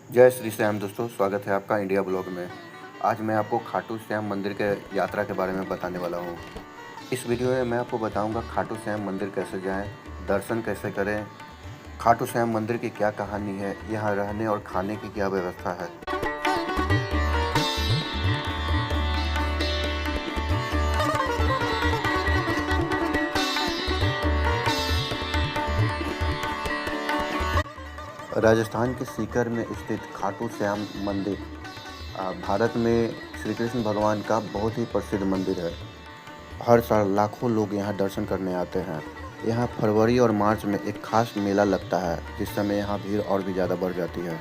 जय श्री श्याम दोस्तों, स्वागत है आपका इंडिया ब्लॉग में। आज मैं आपको खाटू श्याम मंदिर के यात्रा के बारे में बताने वाला हूँ। इस वीडियो में मैं आपको बताऊँगा खाटू श्याम मंदिर कैसे जाएं, दर्शन कैसे करें, खाटू श्याम मंदिर की क्या कहानी है, यहाँ रहने और खाने की क्या व्यवस्था है। राजस्थान के सीकर में स्थित खाटू श्याम मंदिर भारत में श्री कृष्ण भगवान का बहुत ही प्रसिद्ध मंदिर है। हर साल लाखों लोग यहाँ दर्शन करने आते हैं। यहाँ फरवरी और मार्च में एक खास मेला लगता है, जिस समय यहाँ भीड़ और भी ज़्यादा बढ़ जाती है।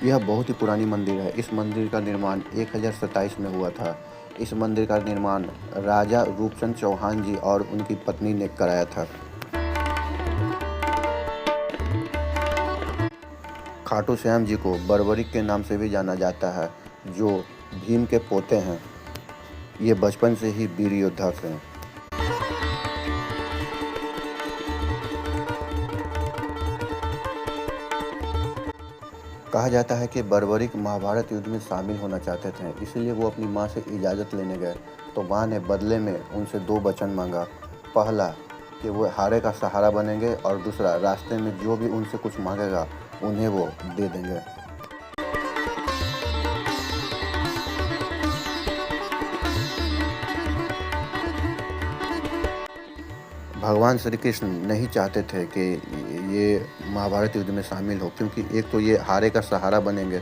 यह बहुत ही पुरानी मंदिर है। इस मंदिर का निर्माण 1027 में हुआ था। इस मंदिर का निर्माण राजा रूपचंद चौहान जी और उनकी पत्नी ने कराया था। खाटू श्याम जी को बर्बरिक के नाम से भी जाना जाता है, जो भीम के पोते हैं। ये बचपन से ही वीर योद्धा थे। कहा जाता है कि बर्बरिक महाभारत युद्ध में शामिल होना चाहते थे, इसलिए वो अपनी माँ से इजाज़त लेने गए। तो माँ ने बदले में उनसे दो वचन मांगा। पहला कि वो हारे का सहारा बनेंगे, और दूसरा रास्ते में जो भी उनसे कुछ मांगेगा उन्हें वो दे देंगे। भगवान श्री कृष्ण नहीं चाहते थे कि ये महाभारत युद्ध में शामिल हो, क्योंकि एक तो ये हारे का सहारा बनेंगे,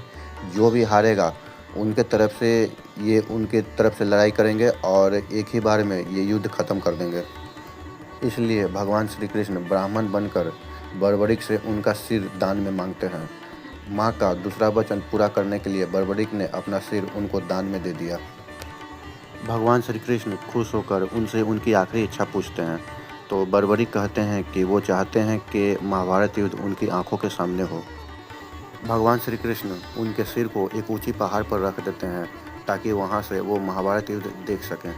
जो भी हारेगा उनके तरफ से ये उनके तरफ से लड़ाई करेंगे और एक ही बार में ये युद्ध ख़त्म कर देंगे। इसलिए भगवान श्री कृष्ण ब्राह्मण बनकर बर्बरिक से उनका सिर दान में मांगते हैं। माँ का दूसरा वचन पूरा करने के लिए बर्बरिक ने अपना सिर उनको दान में दे दिया। भगवान श्री कृष्ण खुश होकर उनसे उनकी आखिरी इच्छा पूछते हैं। तो बर्बरिक कहते हैं कि वो चाहते हैं कि महाभारत युद्ध उनकी आंखों के सामने हो। भगवान श्री कृष्ण उनके सिर को एक ऊंची पहाड़ पर रख देते हैं, ताकि वहां से वो महाभारत युद्ध देख सकें।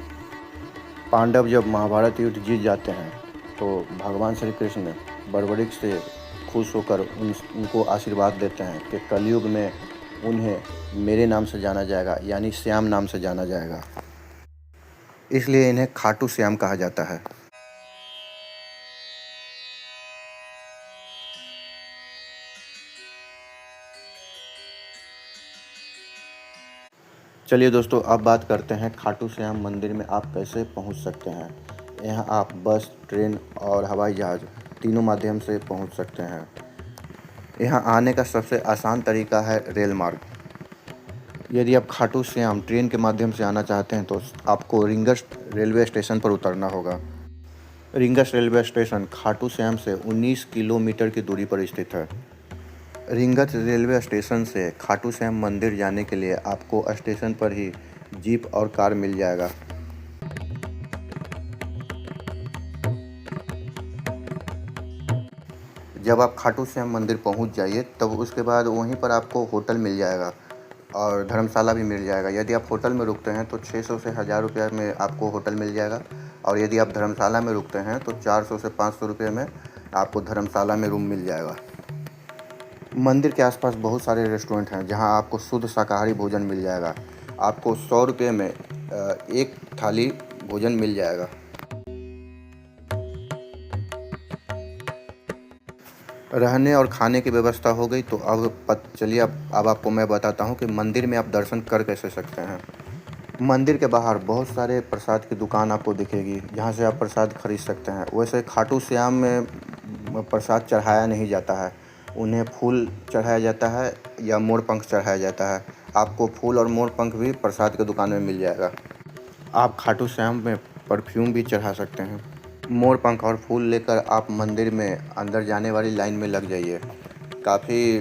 पांडव जब महाभारत युद्ध जीत जाते हैं, तो भगवान श्री कृष्ण बर्बरिक से खुश होकर उनको आशीर्वाद देते हैं कि कलयुग में उन्हें मेरे नाम से जाना जाएगा, यानी श्याम नाम से जाना जाएगा। इसलिए इन्हें खाटू श्याम कहा जाता है। चलिए दोस्तों, अब बात करते हैं खाटू श्याम मंदिर में आप कैसे पहुंच सकते हैं। यहाँ आप बस, ट्रेन और हवाई जहाज़ तीनों माध्यम से पहुंच सकते हैं। यहाँ आने का सबसे आसान तरीका है रेल मार्ग। यदि आप खाटू श्याम ट्रेन के माध्यम से आना चाहते हैं, तो आपको रिंगस रेलवे स्टेशन पर उतरना होगा। Rings railway station Khatu Shyam से 19 किलोमीटर की दूरी पर स्थित है। रिंगस रेलवे स्टेशन से खाटू श्याम मंदिर जाने के लिए आपको स्टेशन पर ही जीप और कार मिल जाएगा। जब आप खाटू श्याम मंदिर पहुंच जाइए, तब उसके बाद वहीं पर आपको होटल मिल जाएगा और धर्मशाला भी मिल जाएगा। यदि आप होटल में रुकते हैं तो 600 से 1000 रुपये में आपको होटल मिल जाएगा, और यदि आप धर्मशाला में रुकते हैं तो 400 से 500 रुपये में आपको धर्मशाला में रूम मिल जाएगा। मंदिर के आसपास बहुत सारे रेस्टोरेंट हैं, जहां आपको शुद्ध शाकाहारी भोजन मिल जाएगा। आपको 100 रुपये में एक थाली भोजन मिल जाएगा। रहने और खाने की व्यवस्था हो गई, तो चलिए अब आपको मैं बताता हूँ कि मंदिर में आप दर्शन कर कैसे सकते हैं। मंदिर के बाहर बहुत सारे प्रसाद की दुकान आपको दिखेगी, जहाँ से आप प्रसाद खरीद सकते हैं। वैसे खाटू श्याम में प्रसाद चढ़ाया नहीं जाता है, उन्हें फूल चढ़ाया जाता है या मोर पंख चढ़ाया जाता है। आपको फूल और मोर पंख भी प्रसाद की दुकान में मिल जाएगा। आप खाटू श्याम में परफ्यूम भी चढ़ा सकते हैं। मोर पंख और फूल लेकर आप मंदिर में अंदर जाने वाली लाइन में लग जाइए। काफ़ी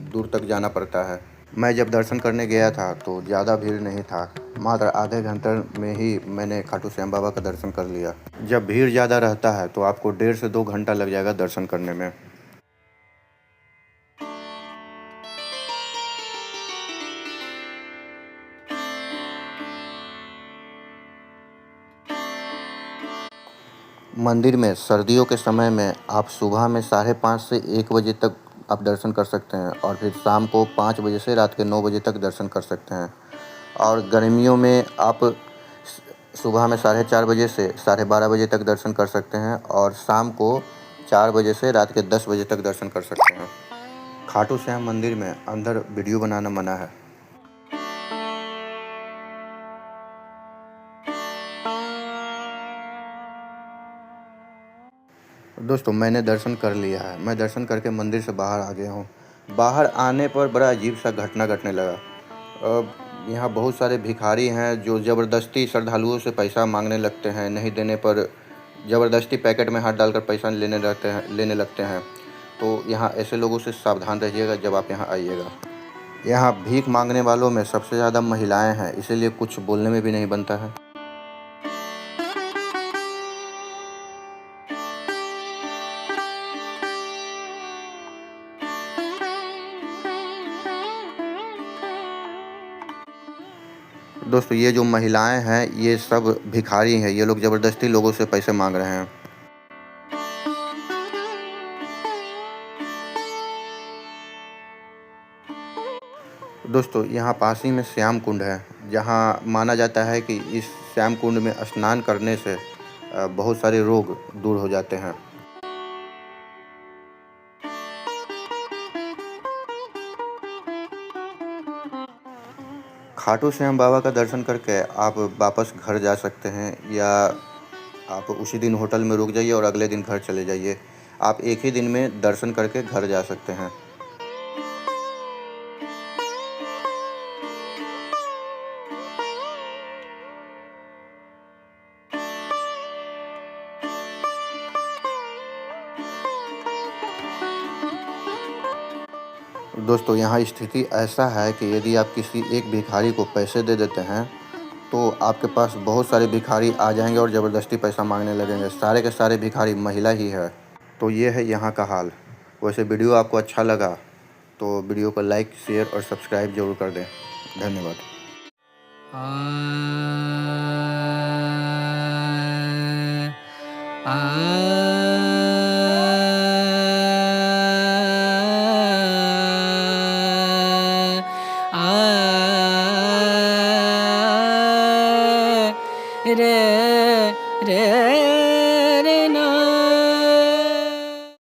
दूर तक जाना पड़ता है। मैं जब दर्शन करने गया था तो ज़्यादा भीड़ नहीं था, मात्र आधे घंटे में ही मैंने खाटू श्याम बाबा का दर्शन कर लिया। जब भीड़ ज़्यादा रहता है तो आपको 1.5 से 2 घंटा लग जाएगा दर्शन करने में। मंदिर में सर्दियों के समय में आप सुबह में 5:30 से 1 बजे तक आप दर्शन कर सकते हैं और फिर शाम को 5 बजे से रात के 9 बजे तक दर्शन कर सकते हैं। और गर्मियों में आप सुबह में 4:30 बजे से 12:30 बजे तक दर्शन कर सकते हैं और शाम को 4 बजे से रात के 10 बजे तक दर्शन कर सकते हैं। खाटू श्याम मंदिर में अंदर वीडियो बनाना मना है। दोस्तों, मैंने दर्शन कर लिया है। मैं दर्शन करके मंदिर से बाहर आ गया हूँ। बाहर आने पर बड़ा अजीब-सा घटना घटने लगा। यहाँ बहुत सारे भिखारी हैं जो ज़बरदस्ती श्रद्धालुओं से पैसा माँगने लगते हैं। नहीं देने पर ज़बरदस्ती पैकेट में हाथ डालकर पैसा लेने लगते हैं। तो यहाँ ऐसे लोगों से सावधान रहिएगा जब आप यहाँ आइएगा। यहाँ भीख माँगने वालों में सबसे ज़्यादा महिलाएँ हैं, इसीलिए कुछ बोलने में भी नहीं बनता है। दोस्तों, ये जो महिलाएँ हैं, ये सब भिखारी हैं। ये लोग ज़बरदस्ती लोगों से पैसे माँग रहे हैं। दोस्तों, यहाँ पास ही में श्याम कुंड है, जहाँ माना जाता है कि इस श्याम कुंड में स्नान करने से बहुत सारे रोग दूर हो जाते हैं। खाटू श्याम बाबा का दर्शन करके आप वापस घर जा सकते हैं, या आप उसी दिन होटल में रुक जाइए और अगले दिन घर चले जाइए। आप एक ही दिन में दर्शन करके घर जा सकते हैं। दोस्तों, यहाँ स्थिति ऐसा है कि यदि आप किसी एक भिखारी को पैसे दे देते हैं, तो आपके पास बहुत सारे भिखारी आ जाएंगे और ज़बरदस्ती पैसा मांगने लगेंगे। सारे के सारे भिखारी महिला ही है। तो ये है यहाँ का हाल। वैसे वीडियो आपको अच्छा लगा तो वीडियो को लाइक, शेयर और सब्सक्राइब ज़रूर कर दें। धन्यवाद। रे रे